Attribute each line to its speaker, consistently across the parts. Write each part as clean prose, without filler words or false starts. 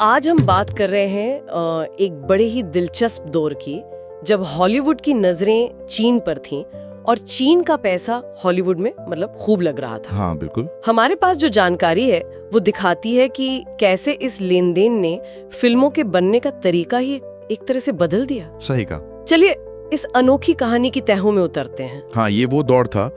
Speaker 1: आज हम बात कर रहे हैं एक बड़े ही दिलचस्प दौर की, जब हॉलीवुड की नजरें चीन पर थीं और चीन का पैसा हॉलीवुड में मतलब खूब लग रहा था।
Speaker 2: हाँ बिल्कुल।
Speaker 1: हमारे पास जो जानकारी है वो दिखाती है कि कैसे इस लेन देन ने फिल्मों के बनने का तरीका ही एक तरह से बदल दिया।
Speaker 2: सही कहा।
Speaker 1: चलिए इस अनोखी कहानी की तहों में उतरते हैं।
Speaker 2: हाँ, ये वो दौर था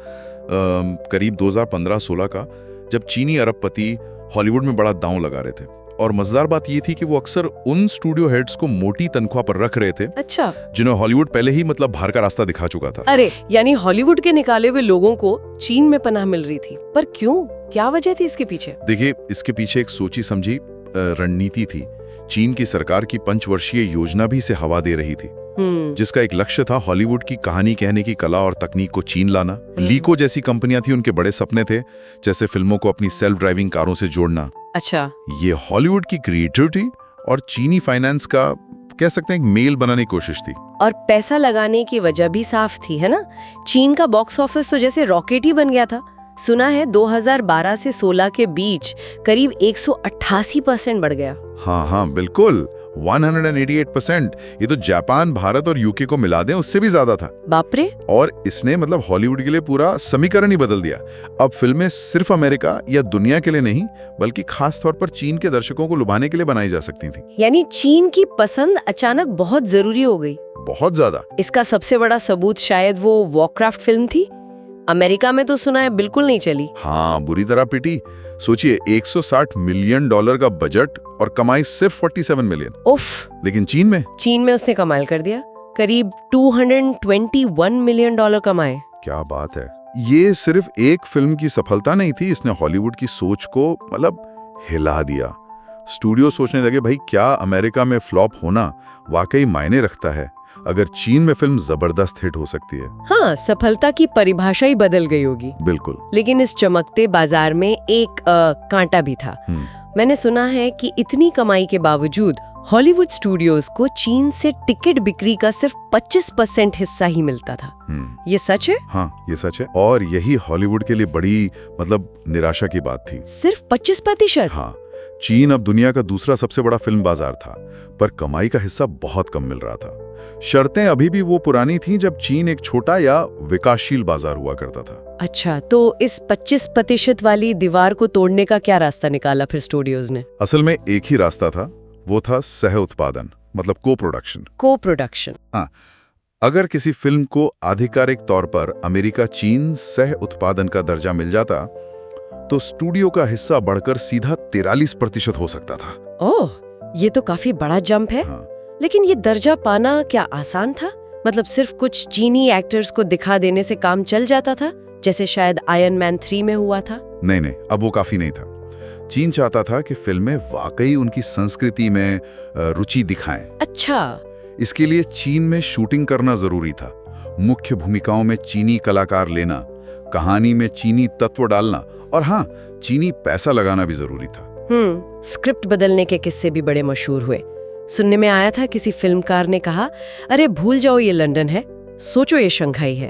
Speaker 2: करीब 2015-16 का, जब चीनी अरबपति हॉलीवुड में बड़ा दांव लगा रहे थे। और मजेदार बात ये थी कि वो अक्सर उन स्टूडियो हेड्स को मोटी तनख्वाह पर रख रहे थे।
Speaker 1: अच्छा।
Speaker 2: जिन्हें हॉलीवुड पहले ही मतलब बाहर का रास्ता दिखा चुका था।
Speaker 1: अरे यानी हॉलीवुड के निकाले हुए लोगों को चीन में पनाह मिल रही थी। पर क्यों, क्या वजह थी इसके पीछे?
Speaker 2: देखिए, इसके पीछे एक सोची समझी रणनीति थी। चीन की सरकार की 5 वर्षीय योजना भी इसे हवा दे रही थी, जिसका एक लक्ष्य था हॉलीवुड की कहानी कहने की कला और तकनीक को चीन लाना। लीको जैसी कंपनियां थी, उनके बड़े सपने थे, जैसे फिल्मों को अपनी सेल्फ ड्राइविंग कारों से जोड़ना।
Speaker 1: अच्छा।
Speaker 2: ये हॉलीवुड की क्रिएटिविटी और चीनी फाइनेंस का कह सकते हैं एक मेल बनाने की कोशिश थी।
Speaker 1: और पैसा लगाने की वजह भी साफ थी, है ना? चीन का बॉक्स ऑफिस तो जैसे रॉकेट ही बन गया था। सुना है 2012 से 16 के बीच करीब 188% बढ़ गया।
Speaker 2: हाँ बिल्कुल, 188%। ये तो जापान, भारत और यूके को मिला दें उससे भी ज्यादा था।
Speaker 1: बाप रे।
Speaker 2: और इसने मतलब हॉलीवुड के लिए पूरा समीकरण ही बदल दिया। अब फिल्में सिर्फ अमेरिका या दुनिया के लिए नहीं, बल्कि खास तौर पर चीन के दर्शकों को लुभाने के लिए बनाई जा सकती थी।
Speaker 1: यानी चीन की पसंद अचानक बहुत जरूरी हो गई।
Speaker 2: बहुत ज्यादा।
Speaker 1: इसका सबसे बड़ा सबूत शायद वो वॉरक्राफ्ट फिल्म थी। अमेरिका में तो सुना है बिल्कुल नहीं चली।
Speaker 2: हाँ, बुरी तरह पिटी। सोचिए, $160 मिलियन का बजट और कमाई सिर्फ 47 मिलियन।
Speaker 1: उफ।
Speaker 2: लेकिन चीन में
Speaker 1: उसने कमाल कर दिया, करीब $221 मिलियन कमाए।
Speaker 2: क्या बात है। ये सिर्फ एक फिल्म की सफलता नहीं थी, इसने हॉलीवुड की सोच को मतलब हिला दिया। स्टूडियो सोचने लगे, भाई क्या अमेरिका में फ्लॉप होना वाकई मायने रखता है अगर चीन में फिल्म जबरदस्त हिट हो सकती है।
Speaker 1: हाँ, सफलता की परिभाषा ही बदल गई होगी।
Speaker 2: बिल्कुल।
Speaker 1: लेकिन इस चमकते बाजार में एक कांटा भी था। मैंने सुना है कि इतनी कमाई के बावजूद हॉलीवुड स्टूडियोज को चीन से टिकट बिक्री का सिर्फ 25% हिस्सा ही मिलता था। ये सच है?
Speaker 2: हाँ, ये सच है। और यही हॉलीवुड के लिए बड़ी मतलब निराशा की बात थी।
Speaker 1: सिर्फ 25%?
Speaker 2: हाँ, चीन अब दुनिया का दूसरा सबसे बड़ा फिल्म बाजार था, पर कमाई का हिस्सा बहुत कम मिल रहा था। शर्तें अभी भी वो पुरानी थीं जब चीन एक छोटा या विकासशील बाजार हुआ करता था।
Speaker 1: अच्छा, तो इस 25% वाली दीवार को तोड़ने का क्या रास्ता निकाला फिर स्टूडियोज ने?
Speaker 2: असल में एक ही रास्ता था, वो था सह उत्पादन, मतलब को प्रोडक्शन। हाँ, अगर किसी फिल्म को आधिकारिक तौर पर अमेरिका चीन सह उत्पादन का दर्जा मिल जाता तो स्टूडियो का हिस्सा बढ़कर सीधा 43% हो सकता था।
Speaker 1: ओह, ये तो काफी बड़ा जंप है।
Speaker 2: हाँ।
Speaker 1: लेकिन ये दर्जा पाना क्या आसान था? मतलब सिर्फ कुछ चीनी एक्टर्स को दिखा देने से काम चल जाता था, जैसे शायद आयरन मैन 3 में हुआ था?
Speaker 2: नहीं, अब वो काफी नहीं था। चीन चाहता था कि फिल्में वाकई उनकी संस्कृति में रुचि दिखाएं।
Speaker 1: अच्छा।
Speaker 2: इसके लिए चीन में शूटिंग करना जरूरी था, मुख्य भूमिकाओं में चीनी कलाकार लेना, कहानी में चीनी तत्व डालना और हाँ, चीनी पैसा लगाना भी जरूरी था।
Speaker 1: स्क्रिप्ट बदलने के किस्से भी बड़े मशहूर हुए। सुनने में आया था किसी फिल्मकार ने कहा, अरे भूल जाओ ये लंदन है, सोचो ये शंघाई है।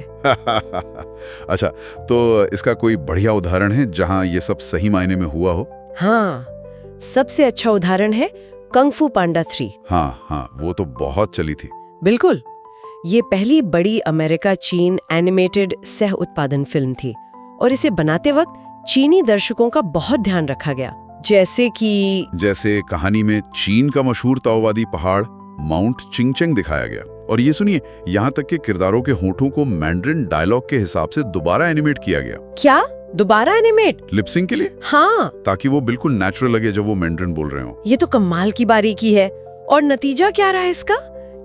Speaker 2: अच्छा, तो इसका कोई बढ़िया उदाहरण है जहां ये सब सही मायने में हुआ हो?
Speaker 1: हाँ, सबसे अच्छा उदाहरण है कंग फू पांडा 3।
Speaker 2: हाँ, वो तो बहुत चली थी।
Speaker 1: बिल्कुल। ये पहली बड़ी अमेरिका चीन एनिमेटेड सह उत्पादन फिल्म थी और इसे बनाते वक्त चीनी दर्शकों का बहुत ध्यान रखा गया। जैसे कहानी में चीन का मशहूर ताओवादी पहाड़ माउंट चिंगचेंग दिखाया गया। और ये सुनिए, यहाँ तक कि किरदारों के होठों को मैंड्रिन डायलॉग के हिसाब से दोबारा एनिमेट किया गया। क्या? दोबारा एनिमेट?
Speaker 2: लिपसिंग के लिए?
Speaker 1: हाँ,
Speaker 2: ताकि वो बिल्कुल नेचुरल लगे जब वो मैंड्रिन बोल रहे हो।
Speaker 1: ये तो कमाल की बारीकी है। और नतीजा क्या रहा इसका?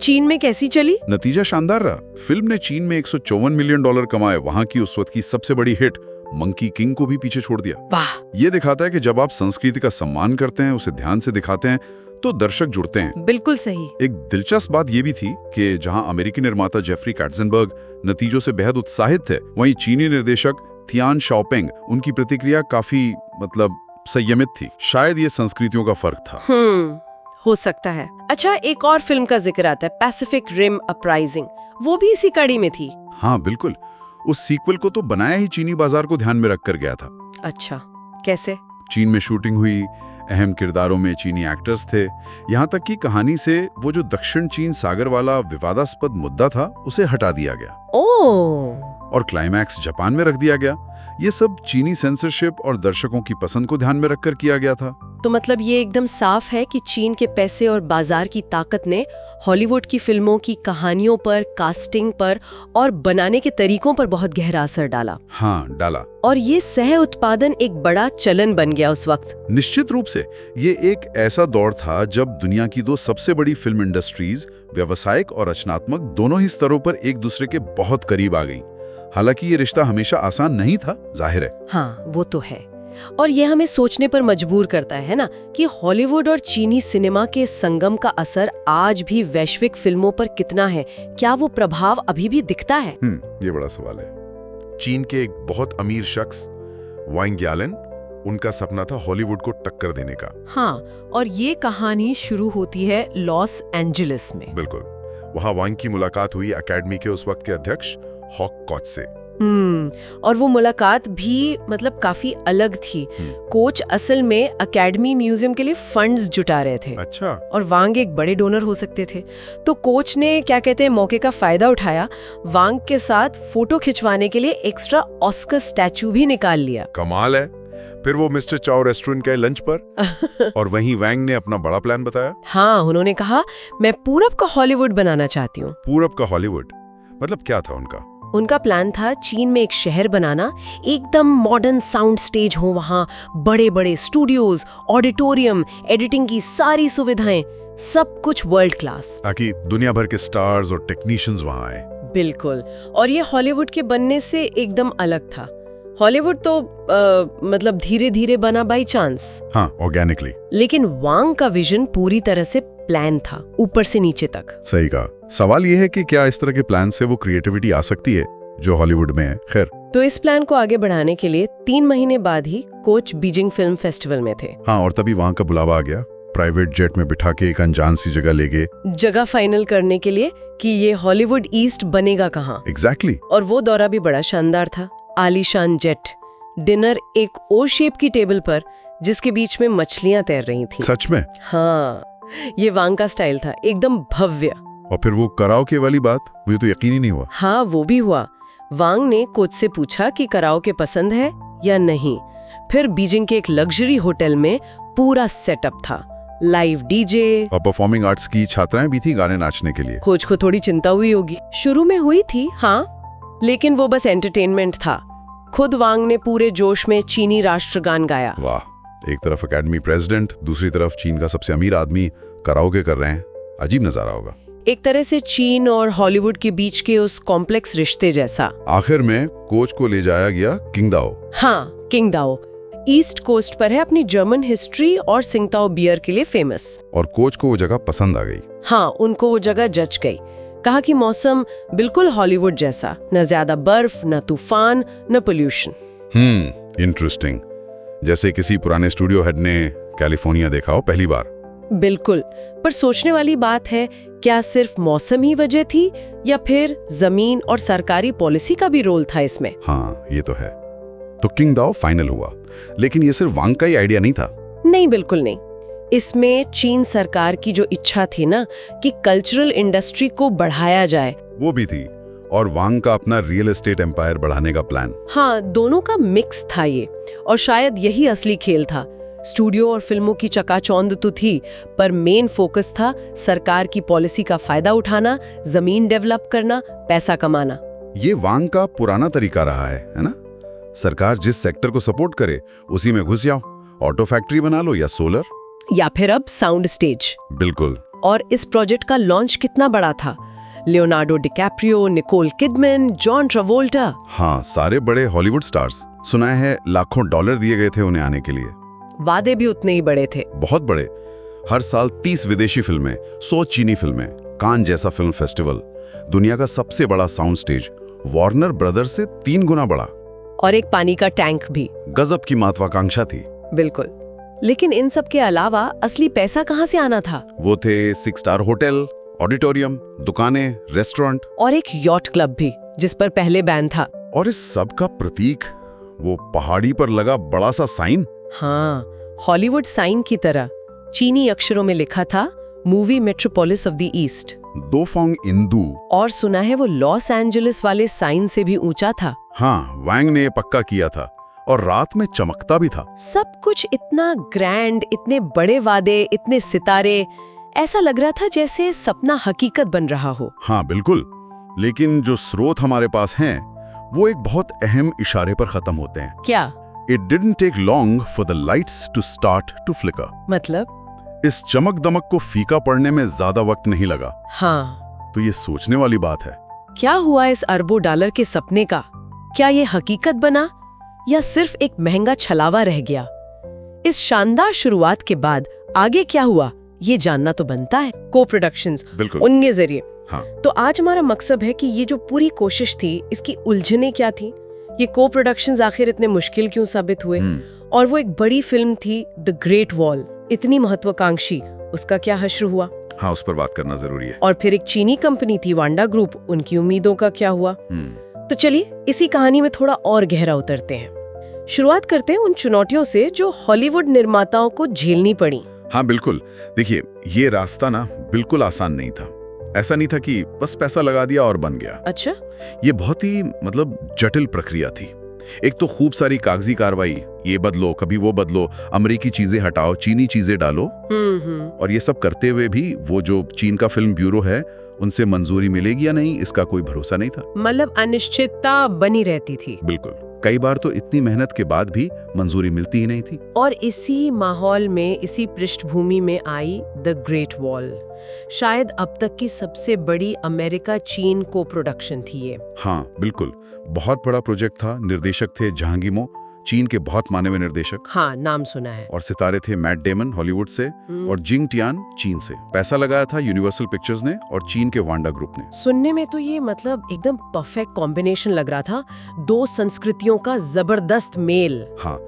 Speaker 1: चीन में कैसी चली?
Speaker 2: नतीजा शानदार रहा। फिल्म ने चीन में $154 मिलियन कमाए, वहाँ की उस वक्त की सबसे बड़ी हिट मंकी किंग को भी पीछे छोड़ दिया।
Speaker 1: वाह।
Speaker 2: ये दिखाता है कि जब आप संस्कृति का सम्मान करते हैं, उसे ध्यान से दिखाते हैं, तो दर्शक जुड़ते हैं।
Speaker 1: बिल्कुल सही।
Speaker 2: एक दिलचस्प बात यह भी थी कि जहां अमेरिकी निर्माता जेफरी कैटज़नबर्ग नतीजों से बेहद उत्साहित थे, वहीं चीनी निर्देशक थियान शाओपेंग उनकी प्रतिक्रिया काफी मतलब संयमित थी। शायद ये संस्कृतियों का फर्क था।
Speaker 1: हो सकता है। अच्छा, एक और फिल्म का जिक्र आता है, पैसिफिक रिम अपराइजिंग। वो भी इसी कड़ी में थी।
Speaker 2: हाँ बिल्कुल। उस सीक्वल को तो बनाया ही चीनी बाजार को ध्यान में रखकर गया था।
Speaker 1: अच्छा, कैसे?
Speaker 2: चीन में शूटिंग हुई, अहम किरदारों में चीनी एक्टर्स थे। यहाँ तक कि कहानी से वो जो दक्षिण चीन सागर वाला विवादास्पद मुद्दा था उसे हटा दिया गया। और क्लाइमैक्स जापान में रख दिया गया। ये सब चीनी सेंसरशिप और दर्शकों की पसंद को ध्यान में रखकर किया गया था।
Speaker 1: तो मतलब ये एकदम साफ है कि चीन के पैसे और बाजार की ताकत ने हॉलीवुड की फिल्मों की कहानियों पर, कास्टिंग पर और बनाने के तरीकों पर बहुत गहरा असर डाला।
Speaker 2: हाँ, डाला।
Speaker 1: और ये सह उत्पादन एक बड़ा चलन बन गया उस वक्त।
Speaker 2: निश्चित रूप से ये एक ऐसा दौर था जब दुनिया की दो सबसे बड़ी फिल्म इंडस्ट्रीज, व्यावसायिक और रचनात्मक, दोनों ही स्तरों पर एक दूसरे के बहुत करीब आ गईं। हालांकि ये रिश्ता हमेशा आसान नहीं था, जाहिर है।
Speaker 1: हाँ, वो तो है। और ये हमें सोचने पर मजबूर करता है ना कि हॉलीवुड और चीनी सिनेमा के संगम का असर आज भी वैश्विक फिल्मों पर कितना है। क्या वो प्रभाव अभी भी दिखता है?
Speaker 2: ये बड़ा सवाल है। चीन के एक बहुत अमीर शख्स वांग ग्यालन, उनका सपना था हॉलीवुड को टक्कर देने का।
Speaker 3: हाँ, और ये कहानी शुरू होती है लॉस एंजलिस में।
Speaker 2: बिल्कुल। वहाँ वांग की मुलाकात हुई अकेडमी के उस वक्त के अध्यक्ष हॉक कोच से।
Speaker 1: और वो मुलाकात भी मतलब काफी अलग थी। कोच असल में एकेडमी म्यूजियम के लिए फंड्स जुटा रहे थे।
Speaker 2: अच्छा।
Speaker 1: और वांग एक बड़े डोनर हो सकते थे। तो कोच ने क्या कहते हैं मौके का फायदा उठाया, वांग के साथ फोटो खिंचवाने के लिए एक्स्ट्रा ऑस्कर स्टैचू भी निकाल लिया।
Speaker 2: कमाल है। फिर वो मिस्टर चाओ रेस्टोरेंट गए लंच पर और वहीं वांग ने अपना बड़ा प्लान बताया।
Speaker 1: हाँ, उन्होंने कहा मैं पूरब का हॉलीवुड बनाना चाहती हूँ।
Speaker 2: पूरब का हॉलीवुड मतलब क्या था उनका?
Speaker 1: उनका प्लान था चीन में एक शहर बनाना, एकदम मॉडर्न साउंड स्टेज हो, वहाँ बड़े बड़े स्टूडियोज, ऑडिटोरियम, एडिटिंग की सारी सुविधाएं, सब कुछ वर्ल्ड क्लास,
Speaker 2: ताकि दुनिया भर के स्टार्स और टेक्नीशियंस वहाँ आए।
Speaker 1: बिल्कुल। और ये हॉलीवुड के बनने से एकदम अलग था। हॉलीवुड तो मतलब धीरे धीरे बना बाई चांस।
Speaker 2: हाँ, ऑर्गेनिकली।
Speaker 1: लेकिन वांग का विजन पूरी तरह से प्लान था, ऊपर से नीचे तक।
Speaker 2: सही कहा। सवाल यह है कि क्या इस तरह के प्लान से वो क्रिएटिविटी आ सकती है जो हॉलीवुड में है? खैर,
Speaker 1: तो इस प्लान को आगे बढ़ाने के लिए 3 महीने बाद ही कोच बीजिंग फिल्म फेस्टिवल में थे।
Speaker 2: हाँ, और तभी वहाँ का बुलावा आ गया। प्राइवेट जेट में बिठा के एक अनजान सी जगह ले गए,
Speaker 1: जगह फाइनल करने के लिए कि ये हॉलीवुड ईस्ट बनेगा कहाँ।
Speaker 2: एग्जैक्टली।
Speaker 1: और वो दौरा भी बड़ा शानदार था। आलीशान जेट, डिनर एक ओ शेप की टेबल पर जिसके बीच में मछलियां तैर रही थी।
Speaker 2: सच में?
Speaker 1: हाँ, ये वांग का स्टाइल था, एकदम भव्य।
Speaker 2: और फिर वो कराओके वाली बात, मुझे तो यकीन ही नहीं हुआ।
Speaker 1: हाँ, वो भी हुआ। वांग ने कोच से पूछा कि कराओके पसंद है या नहीं। फिर बीजिंग के एक लग्जरी होटल में पूरा सेटअप था, लाइव डीजे
Speaker 2: और परफॉर्मिंग आर्ट्स की छात्राएं भी थी गाने नाचने के लिए।
Speaker 1: कोच को थोड़ी चिंता हुई होगी, शुरू में हुई थी हाँ, लेकिन वो बस एंटरटेनमेंट था। खुद वांग ने पूरे जोश में चीनी राष्ट्रगान गाया।
Speaker 2: वाह, एक तरफ एकेडमी प्रेसिडेंट, दूसरी तरफ चीन का सबसे अमीर आदमी कराओके कर रहे हैं। अजीब नजारा होगा।
Speaker 1: एक तरह से चीन और हॉलीवुड के बीच के उस कॉम्प्लेक्स रिश्ते जैसा।
Speaker 2: आखिर में कोच को ले जाया गया किंगदाओ।
Speaker 1: हाँ, किंगदाओ ईस्ट कोस्ट पर है, अपनी जर्मन हिस्ट्री और सिंगताओ बियर के लिए फेमस।
Speaker 2: और कोच को वो जगह पसंद आ गई।
Speaker 1: हाँ, उनको वो जगह जच गई। कहा कि मौसम बिल्कुल हॉलीवुड जैसा, न ज्यादा बर्फ, न तूफान, न पोल्यूशन।
Speaker 2: इंटरेस्टिंग। जैसे किसी पुराने स्टूडियो हेड ने कैलिफोर्निया देखा हो पहली बार।
Speaker 1: बिल्कुल। पर सोचने वाली बात है, क्या सिर्फ मौसम ही वजह थी या फिर जमीन और सरकारी पॉलिसी का भी रोल था इसमें?
Speaker 2: हाँ, ये तो है। तो किंगदाओ फाइनल हुआ, लेकिन ये सिर्फ वांग का ही आइडिया नहीं था।
Speaker 1: नहीं, बिल्कुल नहीं। इसमें चीन सरकार की जो इच्छा थी ना कि कल्चरल इंडस्ट्री को बढ़ाया जाए, वो
Speaker 2: भी थी। और वांग का अपना रियल एस्टेट एम्पायर बढ़ाने का प्लान।
Speaker 1: हाँ, दोनों का मिक्स था ये। और शायद यही असली खेल था। स्टूडियो और फिल्मों की चकाचौंध तो थी, पर मेन फोकस था सरकार की पॉलिसी का फायदा उठाना, जमीन डेवलप करना, पैसा कमाना।
Speaker 2: ये वांग का पुराना तरीका रहा है ना? सरकार जिस सेक्टर को सपोर्ट करे उसी में घुस जाओ। ऑटो फैक्ट्री बना लो या सोलर,
Speaker 1: या फिर अब साउंड स्टेज।
Speaker 2: बिल्कुल।
Speaker 1: और इस प्रोजेक्ट का लॉन्च कितना बड़ा था। Leonardo DiCaprio, Nicole Kidman, John Travolta.
Speaker 2: हाँ, सारे बड़े हॉलीवुड स्टार्स। सुना है लाखों डॉलर दिए गए थे उन्हें आने के लिए।
Speaker 1: वादे भी उतने ही बड़े थे।
Speaker 2: बहुत बड़े। हर साल 30 विदेशी फिल्में, 100 चीनी फिल्में, कान जैसा फिल्म फेस्टिवल, दुनिया का सबसे बड़ा साउंड स्टेज, वार्नर ब्रदर्स से 3 गुना बड़ा,
Speaker 1: और एक पानी का टैंक भी।
Speaker 2: गजब की महत्वाकांक्षा थी।
Speaker 1: बिल्कुल। लेकिन इन सब के अलावा असली पैसा कहाँ से आना था?
Speaker 2: वो थे 6 स्टार होटल, ऑडिटोरियम, दुकानें, रेस्टोरेंट
Speaker 1: और एक यॉट क्लब भी, जिस पर पहले बैन था।
Speaker 2: और इस सब का प्रतीक वो पहाड़ी पर लगा बड़ा सा साइन।
Speaker 1: हाँ, हॉलीवुड साइन की तरह चीनी अक्षरों में लिखा था movie metropolis of the east.
Speaker 2: दो फोंग इंदू।
Speaker 1: और सुना है वो लॉस एंजलिस वाले साइन से भी ऊंचा था।
Speaker 2: हाँ, वैंग ने ये पक्का किया था और रात में चमकता भी था।
Speaker 1: सब कुछ इतना ग्रैंड, इतने बड़े वादे, इतने सितारे, ऐसा लग रहा था जैसे सपना हकीकत बन रहा हो।
Speaker 2: हाँ बिल्कुल, लेकिन जो स्रोत हमारे पास हैं वो एक बहुत अहम इशारे पर खत्म होते हैं।
Speaker 1: क्या?
Speaker 2: It didn't take long for the lights to start to flicker.
Speaker 1: मतलब?
Speaker 2: इस चमक दमक को फीका पड़ने में ज्यादा वक्त नहीं लगा।
Speaker 1: हाँ।
Speaker 2: तो ये सोचने वाली बात है।
Speaker 1: क्या हुआ इस अरबों डॉलर के सपने का? क्या ये हकीकत बना या सिर्फ एक महंगा छलावा रह गया? इस शानदार शुरुआत के बाद आगे क्या हुआ ये जानना तो बनता है। को प्रोडक्शंस उनके जरिए।
Speaker 2: हाँ।
Speaker 1: तो आज हमारा मकसद है कि ये जो पूरी कोशिश थी इसकी उलझने क्या थी, ये को प्रोडक्शंस आखिर इतने मुश्किल क्यों साबित हुए, और वो एक बड़ी फिल्म थी द ग्रेट वॉल, इतनी महत्वाकांक्षी, उसका क्या हश्र हुआ।
Speaker 2: हाँ, उस पर बात करना जरूरी है।
Speaker 1: और फिर एक चीनी कंपनी थी वांडा ग्रुप, उनकी उम्मीदों का क्या हुआ। तो चलिए इसी कहानी में थोड़ा और गहरा उतरते हैं। शुरुआत करते हैं उन चुनौतियों से जो हॉलीवुड निर्माताओं को झेलनी पड़ी।
Speaker 2: हाँ बिल्कुल, देखिए ये रास्ता ना बिल्कुल आसान नहीं था। ऐसा नहीं था कि बस पैसा लगा दिया और बन गया।
Speaker 1: अच्छा।
Speaker 2: ये बहुत ही जटिल प्रक्रिया थी। एक तो खूब सारी कागजी कार्रवाई, ये बदलो कभी वो बदलो, अमेरिकी चीजें हटाओ चीनी चीजें डालो। और ये सब करते हुए भी वो जो चीन का फिल्म ब्यूरो है उनसे मंजूरी मिलेगी या नहीं इसका कोई भरोसा नहीं था।
Speaker 1: मतलब अनिश्चितता बनी रहती थी।
Speaker 2: बिल्कुल, कई बार तो इतनी मेहनत के बाद भी मंजूरी मिलती ही नहीं थी।
Speaker 1: और इसी माहौल में, इसी पृष्ठभूमि में आई द ग्रेट वॉल, शायद अब तक की सबसे बड़ी अमेरिका चीन को प्रोडक्शन थी ये।
Speaker 2: हाँ बिल्कुल, बहुत बड़ा प्रोजेक्ट था। निर्देशक थे जहांगीर मो, चीन के बहुत माने हुए निर्देशक।
Speaker 1: हाँ, नाम सुना है।
Speaker 2: और सितारे थे मैट डेमन हॉलीवुड से और जिंग टियान चीन से। पैसा लगाया था यूनिवर्सल पिक्चर्स ने और चीन के वांडा ग्रुप ने।
Speaker 1: सुनने में तो ये एकदम परफेक्ट कॉम्बिनेशन लग रहा था, दो संस्कृतियों का जबरदस्त मेल।
Speaker 2: हाँ,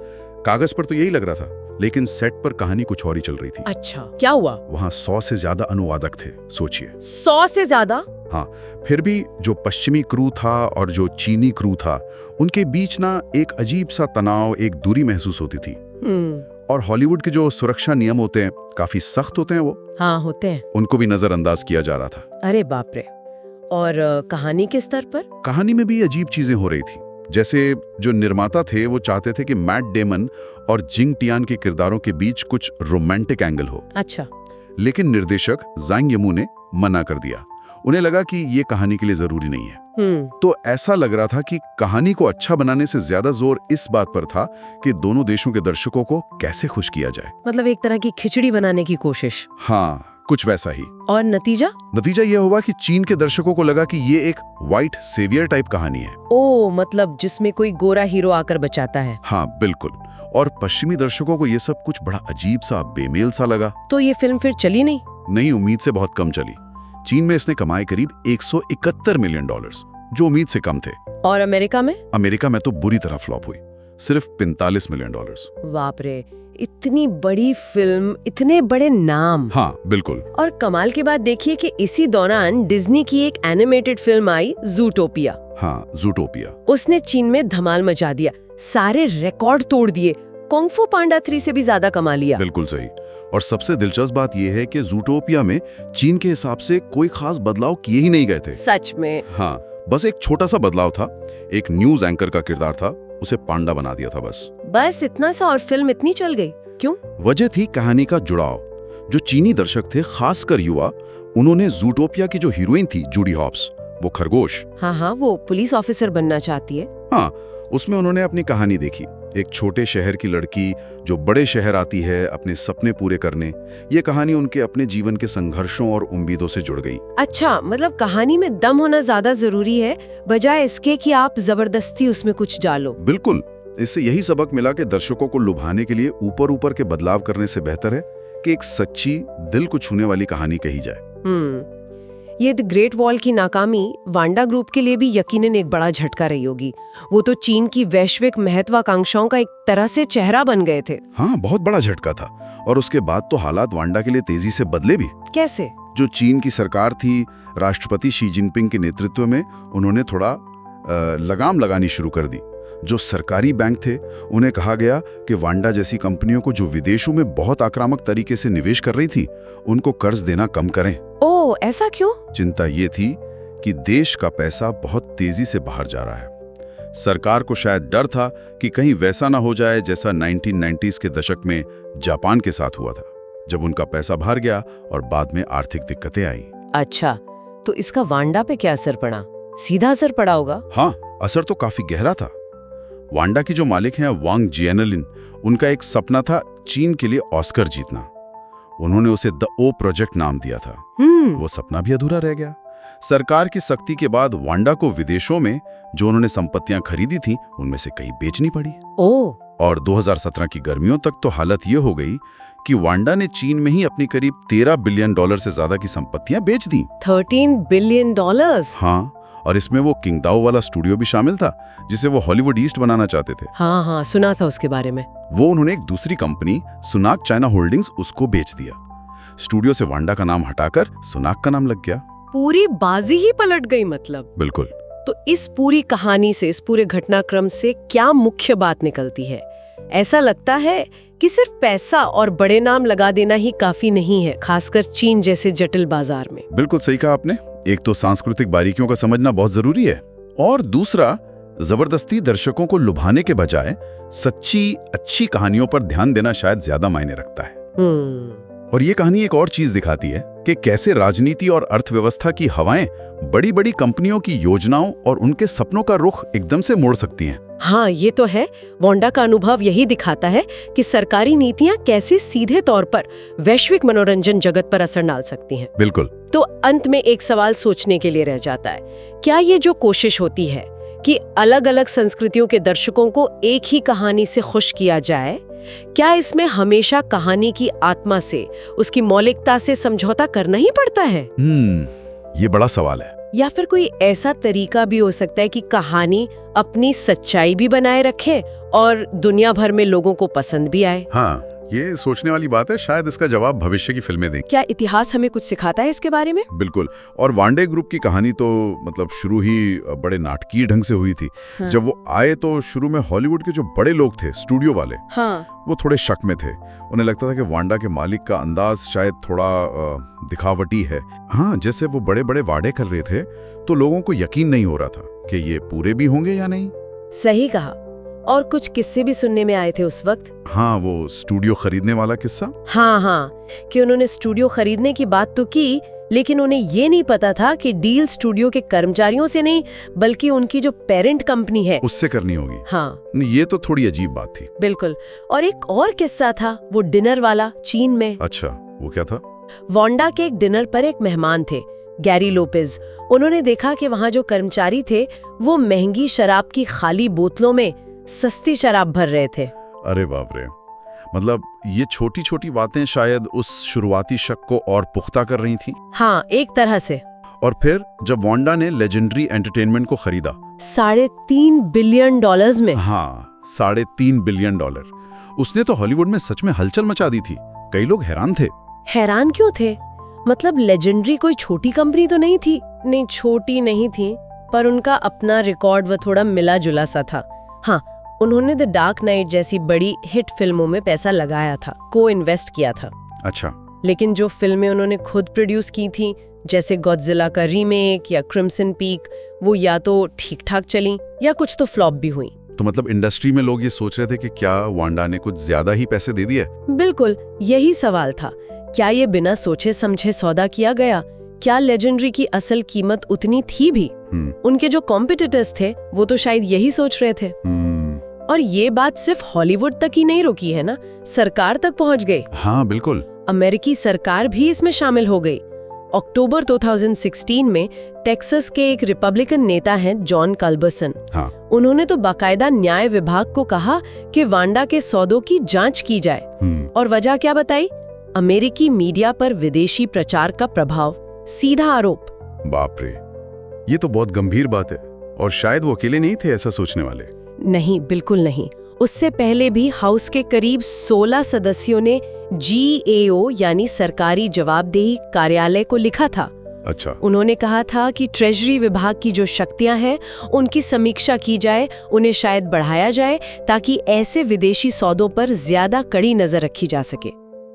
Speaker 2: कागज पर तो यही लग रहा था, लेकिन सेट पर कहानी कुछ और ही चल रही थी।
Speaker 1: अच्छा, क्या हुआ?
Speaker 2: वहाँ 100 से ज्यादा अनुवादक थे, सोचिए।
Speaker 1: 100 से ज्यादा?
Speaker 2: हाँ, फिर भी जो पश्चिमी क्रू था और जो चीनी क्रू था उनके बीच ना एक अजीब सा तनाव, एक दूरी महसूस होती थी। और हॉलीवुड के जो सुरक्षा नियम होते हैं काफी सख्त होते हैं वो।
Speaker 1: हाँ, होते हैं।
Speaker 2: उनको भी नजरअंदाज किया जा रहा था।
Speaker 1: अरे बाप रे। और कहानी के स्तर पर?
Speaker 2: कहानी में भी अजीब चीजें हो रही थी। जैसे जो निर्माता थे वो चाहते थे कि मैट डेमन और जिंग टियान के किरदारों के बीच कुछ रोमांटिक एंगल हो।
Speaker 1: अच्छा।
Speaker 2: लेकिन निर्देशक ज़ांग यिमू ने मना कर दिया। उन्हें लगा कि ये कहानी के लिए जरूरी नहीं है। तो ऐसा लग रहा था कि कहानी को अच्छा बनाने से ज्यादा जोर इस बात पर था कि दोनों देशों के दर्शकों को कैसे खुश किया जाए।
Speaker 1: मतलब एक तरह की खिचड़ी बनाने की कोशिश।
Speaker 2: हाँ, कुछ वैसा ही।
Speaker 1: और नतीजा यह हुआ कि चीन के दर्शकों को लगा कि ये एक व्हाइट सेवियर टाइप कहानी है। ओ, मतलब जिसमें कोई गोरा हीरो आकर बचाता है। हाँ बिल्कुल। और पश्चिमी दर्शकों को ये सब कुछ बड़ा अजीब सा, बेमेल सा लगा। तो ये फिल्म फिर चली नहीं?
Speaker 2: नहीं, उम्मीद से बहुत कम चली। चीन में इसने कमाए करीब $171 मिलियन, जो उम्मीद से कम थे।
Speaker 1: और अमेरिका में?
Speaker 2: अमेरिका में तो बुरी तरह फ्लॉप हुई, सिर्फ $45 मिलियन।
Speaker 1: बाप रे, इतनी बड़ी फिल्म, इतने बड़े नाम।
Speaker 2: हाँ बिल्कुल।
Speaker 1: और कमाल की बात देखिए कि इसी दौरान डिज्नी की एक एनिमेटेड फिल्म आई, ज़ूटोपिया।
Speaker 2: हाँ, ज़ूटोपिया।
Speaker 1: उसने चीन में धमाल मचा दिया, सारे रिकॉर्ड तोड़ दिए, कुंग फू पांडा 3 से भी ज्यादा कमा लिया।
Speaker 2: बिल्कुल सही। और सबसे दिलचस्प बात यह है कि ज़ूटोपिया में चीन के हिसाब से कोई खास बदलाव किए ही नहीं गए थे।
Speaker 1: सच में?
Speaker 2: हाँ, बस एक छोटा सा बदलाव था। एक न्यूज एंकर का किरदार था, उसे पांडा बना दिया था बस इतना सा, और फिल्म इतनी चल गई। क्यों? वजह थी कहानी का जुड़ाव। जो चीनी दर्शक थे, खासकर युवा, उन्होंने ज़ूटोपिया की जो हीरोइन थी जूडी हॉब्स, वो खरगोश,
Speaker 1: हाँ, वो पुलिस ऑफिसर बनना चाहती है।
Speaker 2: हाँ, उसमें उन्होंने अपनी कहानी देखी। एक छोटे शहर की लड़की जो बड़े शहर आती है अपने सपने पूरे करने। ये कहानी उनके अपने जीवन के संघर्षों और उम्मीदों से जुड़ गई। अच्छा, मतलब कहानी में दम होना ज्यादा जरूरी है, बजाय इसके कि आप जबरदस्ती उसमें कुछ डालो। बिल्कुल, इससे यही सबक मिला कि दर्शकों को लुभाने के लिए ऊपर ऊपर के बदलाव करने से बेहतर है कि एक सच्ची, दिल को छूने वाली कहानी कही जाए। ये द ग्रेट वॉल की नाकामी वांडा ग्रुप के लिए भी यकीनन एक बड़ा झटका रही होगी। वो तो चीन की वैश्विक महत्वाकांक्षाओं का एक तरह से चेहरा बन गए थे। हाँ, बहुत बड़ा झटका था। और उसके बाद तो हालात वांडा के लिए तेजी से बदले भी। कैसे? जो चीन की सरकार थी, राष्ट्रपति शी जिनपिंग के नेतृत्व में, उन्होंने थोड़ा लगाम लगानी शुरू कर दी। जो सरकारी बैंक थे उन्हें कहा गया कि वांडा जैसी कंपनियों को जो विदेशों में बहुत आक्रामक तरीके से निवेश कर रही थी उनको कर्ज देना कम करें।
Speaker 1: ओह, ऐसा क्यों?
Speaker 2: चिंता ये थी कि देश का पैसा बहुत तेजी से बाहर जा रहा है। सरकार को शायद डर था कि कहीं वैसा ना हो जाए जैसा 1990s के दशक में जापान के साथ हुआ था, जब उनका पैसा बाहर गया और बाद में आर्थिक दिक्कतें आई।
Speaker 1: अच्छा, तो इसका वांडा पे क्या असर पड़ा? सीधा असर पड़ा होगा?
Speaker 2: हाँ, असर तो काफी गहरा था। वांडा की जो मालिक हैं वांग जिएनलिन, उनका एक सपना था चीन के लिए ऑस्कर जीतना। उन्होंने उसे द ओ प्रोजेक्ट नाम दिया था। वो सपना भी अधूरा रह गया। सरकार की सख्ती के बाद वांडा को विदेशों में जो उन्होंने संपत्तियां खरीदी थी उनमें से कई बेचनी पड़ी। और 2017 की गर्मियों तक तो हालत ये हो गई कि वांडा ने चीन में ही अपनी करीब $13 बिलियन से ज्यादा की संपत्तियां बेच दी।
Speaker 1: $13 बिलियन?
Speaker 2: हाँ, और इसमें वो किंगदाओ वाला स्टूडियो भी शामिल था जिसे वो हॉलीवुड ईस्ट बनाना चाहते थे।
Speaker 1: हाँ, सुना था उसके बारे में।
Speaker 2: वो उन्होंने एक दूसरी कंपनी सुनाक चाइना होल्डिंग्स उसको बेच दिया। स्टूडियो से वांडा का नाम हटाकर सुनाक का नाम लग गया।
Speaker 1: पूरी बाजी ही पलट गई मतलब।
Speaker 2: बिल्कुल।
Speaker 1: तो इस पूरी कहानी से, इस पूरे घटनाक्रम से क्या मुख्य बात निकलती है? ऐसा लगता है कि सिर्फ पैसा और बड़े नाम लगा देना ही काफी नहीं है, खासकर चीन जैसे जटिल बाजार में।
Speaker 2: बिल्कुल सही कहा आपने। एक तो सांस्कृतिक बारीकियों का समझना बहुत जरूरी है, और दूसरा जबरदस्ती दर्शकों को लुभाने के बजाय सच्ची अच्छी कहानियों पर ध्यान देना शायद ज्यादा मायने रखता है। और ये कहानी एक और चीज दिखाती है कि कैसे राजनीति और अर्थव्यवस्था की हवाएं बड़ी बड़ी कंपनियों की योजनाओं और उनके सपनों का रुख एकदम से मोड़ सकती हैं।
Speaker 1: हाँ, ये तो है। वांडा का अनुभव यही दिखाता है कि सरकारी नीतियां कैसे सीधे तौर पर वैश्विक मनोरंजन जगत पर असर डाल सकती हैं।
Speaker 2: बिल्कुल।
Speaker 1: तो अंत में एक सवाल सोचने के लिए रह जाता है, क्या ये जो कोशिश होती है कि अलग अलग संस्कृतियों के दर्शकों को एक ही कहानी से खुश किया जाए, क्या इसमें हमेशा कहानी की आत्मा से, उसकी मौलिकता से समझौता करना ही पड़ता है?
Speaker 2: ये बड़ा सवाल है।
Speaker 1: या फिर कोई ऐसा तरीका भी हो सकता है कि कहानी अपनी सच्चाई भी बनाए रखे और दुनिया भर में लोगों को पसंद भी आए?
Speaker 2: हाँ, ये सोचने वाली बात है। शायद इसका जवाब भविष्य की फिल्में दें।
Speaker 1: क्या इतिहास हमें कुछ सिखाता है इसके बारे में?
Speaker 2: बिल्कुल। और वांडे ग्रुप की कहानी तो मतलब शुरू ही बड़े नाटकीय ढंग से हुई थी। हाँ। जब वो आए तो शुरू में हॉलीवुड के जो बड़े लोग थे, स्टूडियो वाले, हाँ, वो थोड़े शक में थे। उन्हें लगता था कि वांडा के मालिक का अंदाज शायद थोड़ा दिखावटी है। हाँ, जैसे वो बड़े बड़े वादे कर रहे थे तो लोगों को यकीन नहीं हो रहा था कि ये पूरे भी होंगे या नहीं।
Speaker 1: सही कहा। और कुछ किस्से भी सुनने में आए थे उस वक्त।
Speaker 2: हाँ, वो स्टूडियो खरीदने वाला किस्सा।
Speaker 1: हाँ, कि उन्होंने स्टूडियो खरीदने की बात तो की, लेकिन उन्हें ये नहीं पता था कि डील स्टूडियो के कर्मचारियों से नहीं बल्कि उनकी जो पेरेंट कंपनी है
Speaker 2: उससे करनी होगी।
Speaker 1: हाँ,
Speaker 2: ये तो थोड़ी अजीब बात थी।
Speaker 1: बिल्कुल। और एक और किस्सा था वो डिनर वाला, चीन में।
Speaker 2: अच्छा, वो क्या था?
Speaker 1: वांडा के एक डिनर पर एक मेहमान थे, गैरी लोपेज। उन्होंने देखा कि वहाँ जो कर्मचारी थे वो महंगी शराब की खाली बोतलों में सस्ती शराब भर रहे थे।
Speaker 2: अरे बाप रे। मतलब ये छोटी छोटी बातें शायद उस शुरुआती शक को और पुख्ता कर रही थी।
Speaker 1: हाँ, एक तरह से।
Speaker 2: और फिर जब वांडा ने लेजेंडरी एंटरटेनमेंट को खरीदा
Speaker 1: $3.5 बिलियन में।
Speaker 2: हाँ, $3.5 बिलियन। उसने तो हॉलीवुड में सच में हलचल मचा दी थी। कई लोग हैरान थे।
Speaker 1: हैरान क्यों थे? मतलब लेजेंडरी कोई छोटी कंपनी तो नहीं थी। नहीं, छोटी नहीं थी, पर उनका अपना रिकॉर्ड वो थोड़ा मिला जुला सा था। हाँ, उन्होंने द डार्क नाइट जैसी बड़ी हिट फिल्मों में पैसा लगाया था, को इन्वेस्ट किया था।
Speaker 2: अच्छा।
Speaker 1: लेकिन जो फिल्में उन्होंने खुद प्रोड्यूस की थी, जैसे गॉडजिला का रीमेक या क्रिम्सन पीक, वो या तो ठीक ठाक चली या कुछ तो फ्लॉप भी हुई।
Speaker 2: तो मतलब इंडस्ट्री में लोग ये सोच रहे थे कि क्या वांडा ने कुछ ज्यादा ही पैसे दे दिए?
Speaker 1: बिल्कुल, यही सवाल था। क्या ये बिना सोचे समझे सौदा किया गया? क्या लेजेंडरी की असल कीमत उतनी थी भी? उनके जो कॉम्पिटिटर्स थे वो तो शायद यही सोच रहे थे। और ये बात सिर्फ हॉलीवुड तक ही नहीं रुकी है ना, सरकार तक पहुंच गई।
Speaker 2: हाँ, बिल्कुल।
Speaker 1: अमेरिकी सरकार भी इसमें शामिल हो गई। अक्टूबर 2016 में टेक्सास के एक रिपब्लिकन नेता हैं जॉन कल्बर्सन।
Speaker 2: हाँ।
Speaker 1: उन्होंने तो बाकायदा न्याय विभाग को कहा कि वांडा के सौदों की जांच की जाए। और वजह क्या बताई? अमेरिकी मीडिया पर विदेशी प्रचार का प्रभाव, सीधा आरोप।
Speaker 2: बाप रे, ये तो बहुत गंभीर बात है। और शायद वो अकेले नहीं थे ऐसा सोचने वाले।
Speaker 1: नहीं, बिल्कुल नहीं। उससे पहले भी हाउस के करीब 16 सदस्यों ने GAO यानी सरकारी जवाबदेही कार्यालय को लिखा था
Speaker 2: अच्छा।
Speaker 1: उन्होंने कहा था कि ट्रेजरी विभाग की जो शक्तियां हैं उनकी समीक्षा की जाए, उन्हें शायद बढ़ाया जाए ताकि ऐसे विदेशी सौदों पर ज्यादा कड़ी नजर रखी जा सके।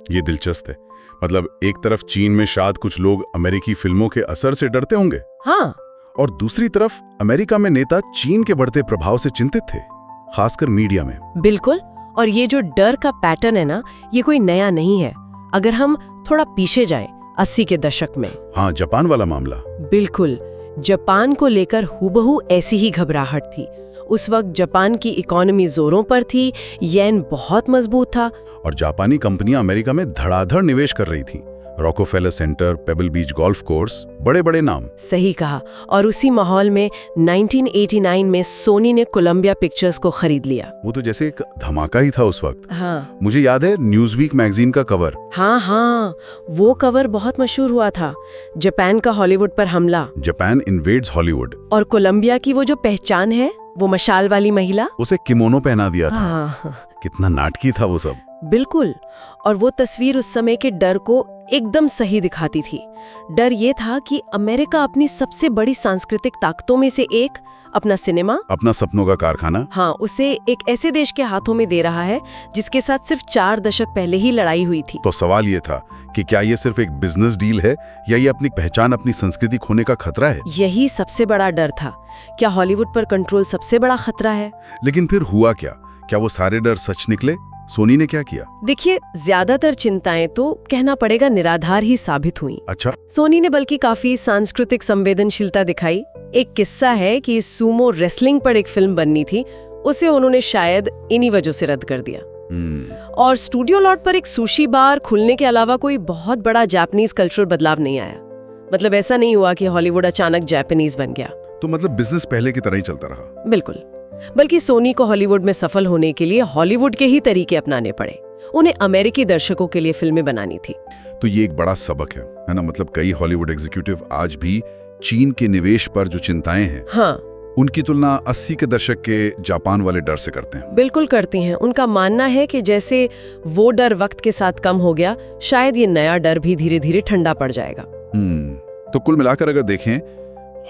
Speaker 2: ये दिलचस्प है। मतलब एक तरफ चीन में शायद कुछ लोग अमेरिकी फिल्मों के असर से डरते होंगे,
Speaker 1: हाँ,
Speaker 2: और दूसरी तरफ अमेरिका में नेता चीन के बढ़ते प्रभाव से चिंतित थे, खासकर मीडिया में।
Speaker 1: बिल्कुल। और ये जो डर का पैटर्न है ना, ये कोई नया नहीं है। अगर हम थोड़ा पीछे जाएं 80 के दशक में,
Speaker 2: हाँ, जापान वाला मामला।
Speaker 1: बिल्कुल, जापान को लेकर हूबहू ऐसी ही घबराहट थी। उस वक्त जापान की इकोनॉमी जोरों पर थी, येन बहुत मजबूत था,
Speaker 2: और जापानी कंपनियां अमेरिका में धड़ाधड़ निवेश कर रही थी। रॉकफेलर सेंटर, पेबल बीच गोल्फ कोर्स, बड़े बड़े नाम।
Speaker 1: सही कहा। और उसी माहौल में 1989 में सोनी ने कोलंबिया पिक्चर्स को खरीद लिया।
Speaker 2: वो तो जैसे एक धमाका ही था उस वक्त।
Speaker 1: हाँ,
Speaker 2: मुझे याद है न्यूज़वीक मैगजीन का कवर।
Speaker 1: हाँ, वो कवर बहुत मशहूर हुआ था। जापान का हॉलीवुड पर हमला,
Speaker 2: जापान इन्वेड्स हॉलीवुड,
Speaker 1: और कोलंबिया की वो जो पहचान है, वो मशाल वाली महिला,
Speaker 2: उसे किमोनो पहना दिया था।
Speaker 1: हाँ,
Speaker 2: कितना नाटकी था वो सब।
Speaker 1: बिल्कुल। और वो तस्वीर उस समय के डर को एकदम सही दिखाती थी। डर ये था कि अमेरिका अपनी सबसे बड़ी सांस्कृतिक ताकतों में से एक, अपना सिनेमा,
Speaker 2: अपना सपनों का कारखाना,
Speaker 1: हाँ, उसे एक ऐसे देश के हाथों में दे रहा है जिसके साथ सिर्फ 4 दशक पहले ही लड़ाई हुई थी।
Speaker 2: तो सवाल ये था कि क्या ये सिर्फ एक बिजनेस डील है या ये अपनी पहचान, अपनी संस्कृति खोने का खतरा है?
Speaker 1: यही सबसे बड़ा डर था। क्या हॉलीवुड पर कंट्रोल सबसे बड़ा खतरा है?
Speaker 2: लेकिन फिर हुआ क्या वो सारे डर सच निकले? सोनी ने क्या किया?
Speaker 1: देखिए, ज्यादातर चिंताएं तो कहना पड़ेगा निराधार ही साबित हुई।
Speaker 2: अच्छा।
Speaker 1: सोनी ने बल्कि काफी सांस्कृतिक संवेदनशीलता दिखाई। एक किस्सा है कि सूमो रेसलिंग पर एक फिल्म बननी थी, उसे उन्होंने शायद इन्हीं वजह से रद्द कर दिया। और स्टूडियो लॉट पर एक सुशी बार खुलने के अलावा कोई बहुत बड़ा जापानीज कल्चरल बदलाव नहीं आया। मतलब ऐसा नहीं हुआ कि हॉलीवुड अचानक जापानीज बन गया।
Speaker 2: तो मतलब बिजनेस पहले की तरह ही चलता रहा।
Speaker 1: बिल्कुल। बल्कि सोनी को हॉलीवुड में सफल होने के लिए हॉलीवुड के ही तरीके अपनाने पड़े। उन्हें अमेरिकी दर्शकों के लिए फिल्में बनानी थी।
Speaker 2: तो ये एक बड़ा सबक है ना? मतलब कई हॉलीवुड एग्जीक्यूटिव आज भी चीन के निवेश पर जो चिंताएं हैं,
Speaker 1: हाँ,
Speaker 2: उनकी तुलना 80 के दशक के जापान वाले डर से करते हैं।
Speaker 1: बिल्कुल करती हैं। उनका मानना है कि जैसे वो डर वक्त के साथ कम हो गया, शायद ये नया डर भी धीरे धीरे ठंडा पड़ जाएगा।
Speaker 2: तो कुल मिलाकर अगर देखें,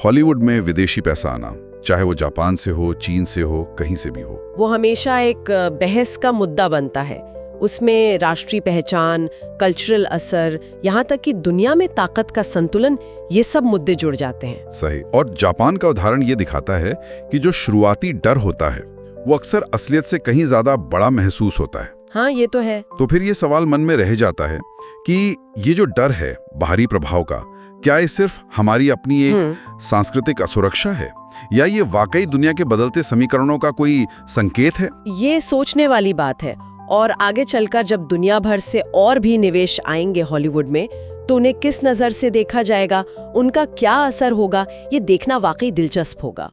Speaker 2: हॉलीवुड में विदेशी पैसा आना, चाहे वो जापान से हो, चीन से हो, कहीं से भी हो,
Speaker 1: वो हमेशा एक बहस का मुद्दा बनता है। उसमें राष्ट्रीय पहचान, कल्चरल असर, यहाँ तक कि दुनिया में ताकत का संतुलन, ये सब मुद्दे जुड़ जाते हैं।
Speaker 2: सही। और जापान का उदाहरण ये दिखाता है कि जो शुरुआती डर होता है वो अक्सर असलियत से कहीं ज्यादा बड़ा महसूस होता है।
Speaker 1: हाँ, ये तो है।
Speaker 2: तो फिर ये सवाल मन में रह जाता है कि ये जो डर है बाहरी प्रभाव का, क्या ये सिर्फ हमारी अपनी एक सांस्कृतिक असुरक्षा है या ये वाकई दुनिया के बदलते समीकरणों का कोई संकेत है?
Speaker 1: ये सोचने वाली बात है। और आगे चलकर जब दुनिया भर से और भी निवेश आएंगे हॉलीवुड में, तो उन्हें किस नजर से देखा जाएगा, उनका क्या असर होगा, ये देखना वाकई दिलचस्प होगा।